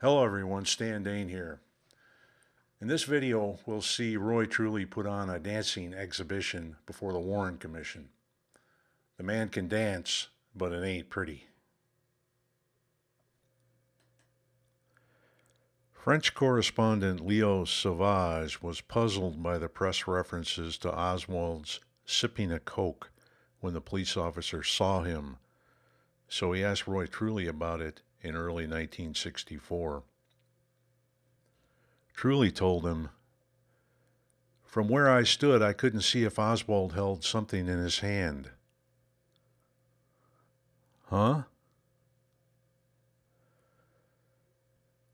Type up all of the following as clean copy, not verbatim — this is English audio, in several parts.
Hello everyone, Stan Dane here. In this video, we'll see Roy Truly put on a dancing exhibition before the Warren Commission. The man can dance, but it ain't pretty. French correspondent Leo Sauvage was puzzled by the press references to Oswald's sipping a Coke when the police officer saw him, so he asked Roy Truly about it in early 1964. Truly told him, "From where I stood, I couldn't see if Oswald held something in his hand." Huh?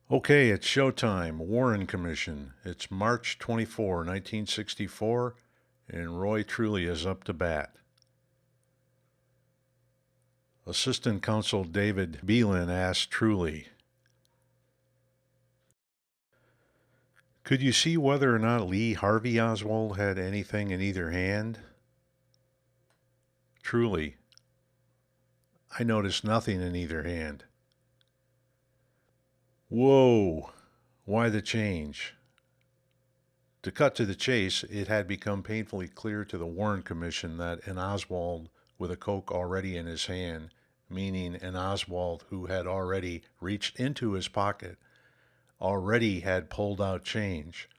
Okay, it's showtime. Warren Commission. It's March 24, 1964, and Roy Truly is up to bat. Assistant Counsel David Beelan asked Truly, "Could you see whether or not Lee Harvey Oswald had anything in either hand?" Truly, "I noticed nothing in either hand." Whoa! Why the change? To cut to the chase, it had become painfully clear to the Warren Commission that an Oswald with a Coke already in his hand, meaning an Oswald who had already reached into his pocket, already had pulled out change,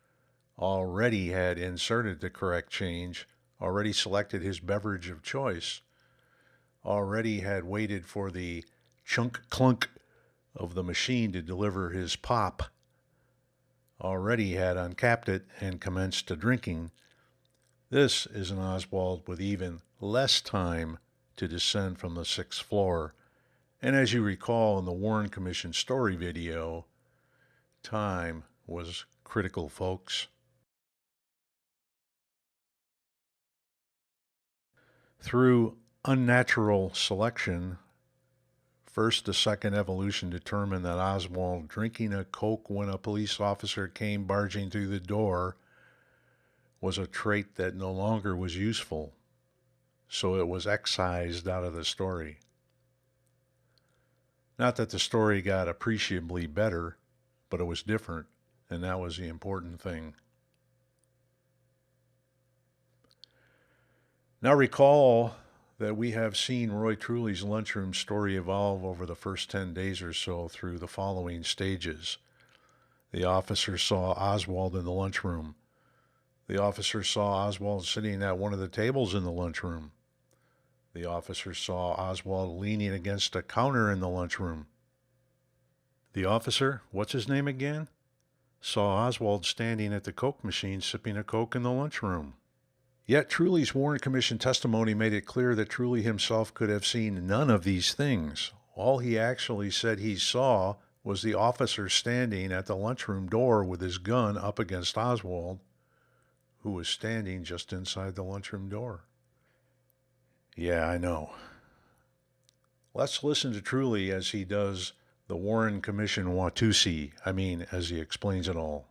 already had inserted the correct change, already selected his beverage of choice, already had waited for the chunk clunk of the machine to deliver his pop, already had uncapped it and commenced to drinking. This is an Oswald with even less time to descend from the 6th floor, and as you recall in the Warren Commission story video, time was critical, folks. Through unnatural selection, first to second evolution determined that Oswald drinking a Coke when a police officer came barging through the door was a trait that no longer was useful, so it was excised out of the story. Not that the story got appreciably better, but it was different, and that was the important thing. Now recall that we have seen Roy Truly's lunchroom story evolve over the first 10 days or so through the following stages. The officer saw Oswald in the lunchroom. The officer saw Oswald sitting at one of the tables in the lunchroom. The officer saw Oswald leaning against a counter in the lunchroom. The officer, what's his name again, saw Oswald standing at the Coke machine sipping a Coke in the lunchroom. Yet Truly's Warren Commission testimony made it clear that Truly himself could have seen none of these things. All he actually said he saw was the officer standing at the lunchroom door with his gun up against Oswald, who was standing just inside the lunchroom door. Yeah, I know. Let's listen to Truly as he does the Warren Commission Watusi, as he explains it all.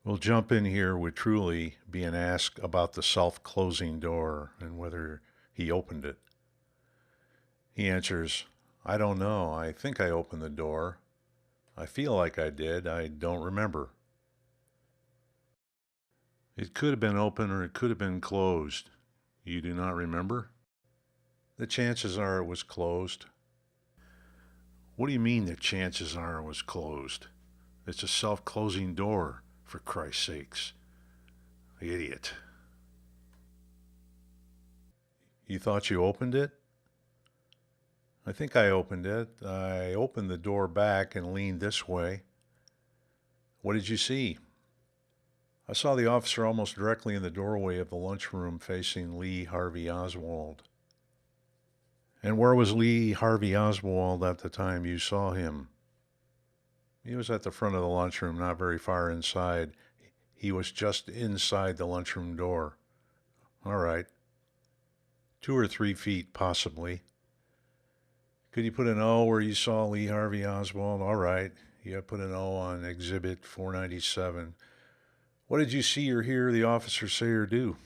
We'll jump in here with Truly being asked about the self-closing door and whether he opened it. He answers, "I don't know. I think I opened the door. I feel like I did. I don't remember." It could have been open or it could have been closed. You do not remember? The chances are it was closed. What do you mean the chances are it was closed? It's a self-closing door, for Christ's sakes. Idiot. You thought you opened it? I think I opened it. I opened the door back and leaned this way. What did you see? I saw the officer almost directly in the doorway of the lunchroom facing Lee Harvey Oswald. And where was Lee Harvey Oswald at the time you saw him? He was at the front of the lunchroom, not very far inside. He was just inside the lunchroom door. All right. 2 or 3 feet, possibly. Could you put an O where you saw Lee Harvey Oswald? All right. You put an O on Exhibit 497. What did you see or hear the officer say or do?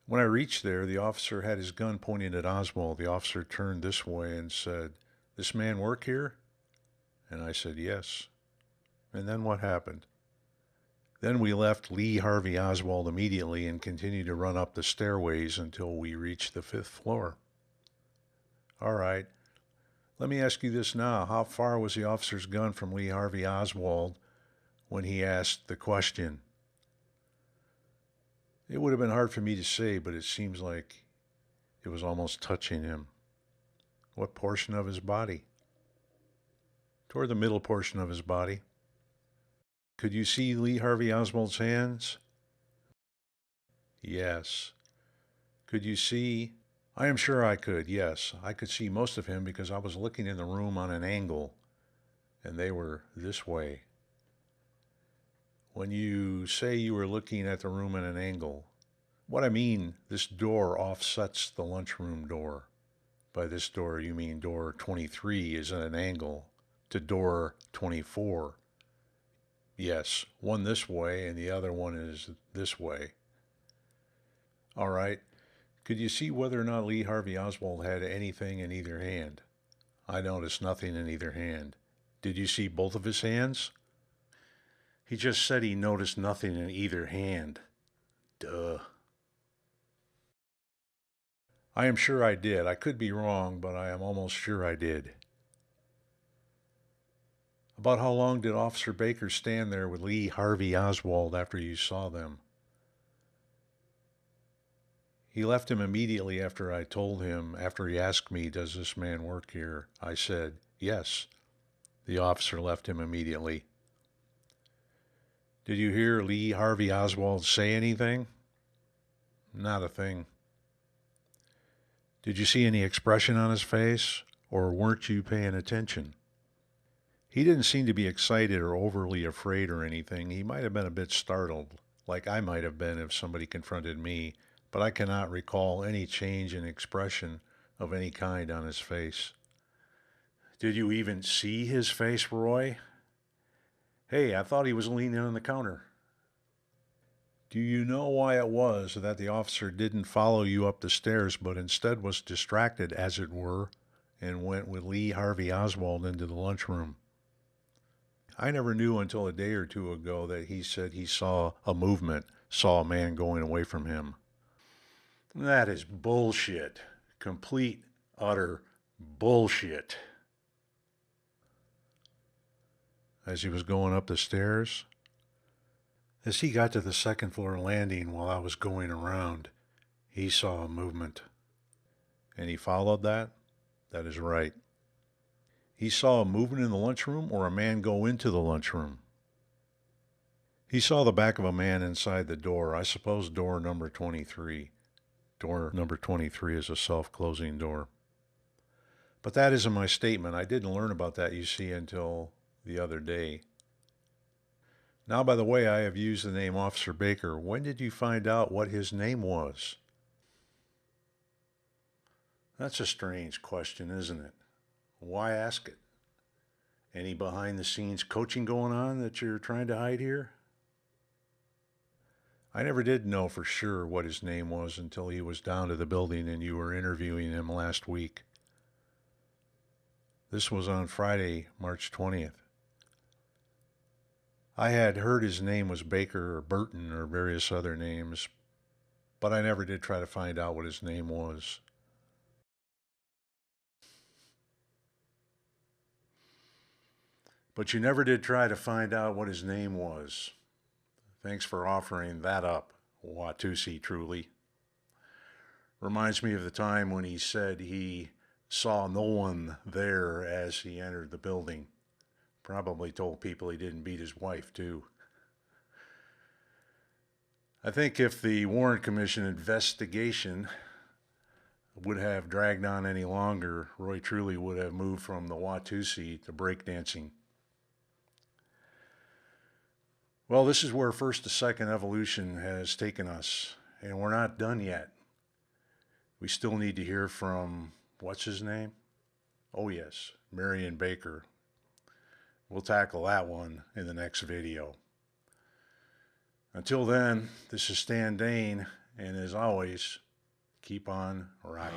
When I reached there, the officer had his gun pointing at Oswald. The officer turned this way and said, "This man work here?" And I said, yes. And then what happened? Then we left Lee Harvey Oswald immediately and continued to run up the stairways until we reached the 5th floor. All right. Let me ask you this now. How far was the officer's gun from Lee Harvey Oswald when he asked the question? It would have been hard for me to say, but it seems like it was almost touching him. What portion of his body? Toward the middle portion of his body. Could you see Lee Harvey Oswald's hands? Yes. Could you see? I am sure I could, yes. I could see most of him because I was looking in the room on an angle, and they were this way. When you say you were looking at the room at an angle, what I mean, this door offsets the lunchroom door. By this door, you mean door 23 is at an angle to door 24. Yes, one this way and the other one is this way. All right. Could you see whether or not Lee Harvey Oswald had anything in either hand? I noticed nothing in either hand. Did you see both of his hands? He just said he noticed nothing in either hand. Duh. I am sure I did. I could be wrong, but I am almost sure I did. About how long did Officer Baker stand there with Lee Harvey Oswald after you saw them? He left him immediately after I told him, after he asked me, does this man work here? I said, yes. The officer left him immediately. Did you hear Lee Harvey Oswald say anything? Not a thing. Did you see any expression on his face, or weren't you paying attention? He didn't seem to be excited or overly afraid or anything. He might have been a bit startled, like I might have been if somebody confronted me, but I cannot recall any change in expression of any kind on his face. Did you even see his face, Roy? Hey, I thought he was leaning on the counter. Do you know why it was that the officer didn't follow you up the stairs, but instead was distracted, as it were, and went with Lee Harvey Oswald into the lunchroom? I never knew until a day or two ago that he said he saw a movement, saw a man going away from him. That is bullshit. Complete, utter bullshit. As he was going up the stairs, as he got to the 2nd floor landing while I was going around, he saw a movement. And he followed that? That is right. He saw a movement in the lunchroom or a man go into the lunchroom. He saw the back of a man inside the door, I suppose door number 23. Door number 23 is a self-closing door. But that isn't my statement. I didn't learn about that, you see, until the other day. Now, by the way, I have used the name Officer Baker. When did you find out what his name was? That's a strange question, isn't it? Why ask it? Any behind-the-scenes coaching going on that you're trying to hide here? I never did know for sure what his name was until he was down to the building and you were interviewing him last week. This was on Friday, March 20th. I had heard his name was Baker or Burton or various other names, but I never did try to find out what his name was. But you never did try to find out what his name was. Thanks for offering that up, Watusi, truly. Reminds me of the time when he said he saw no one there as he entered the building. Probably told people he didn't beat his wife, too. I think if the Warren Commission investigation would have dragged on any longer, Roy truly would have moved from the Watusi to breakdancing. Well, this is where first to second evolution has taken us, and we're not done yet. We still need to hear from, what's his name? Oh yes, Marion Baker. We'll tackle that one in the next video. Until then, this is Stan Dane, and as always, keep on rocking.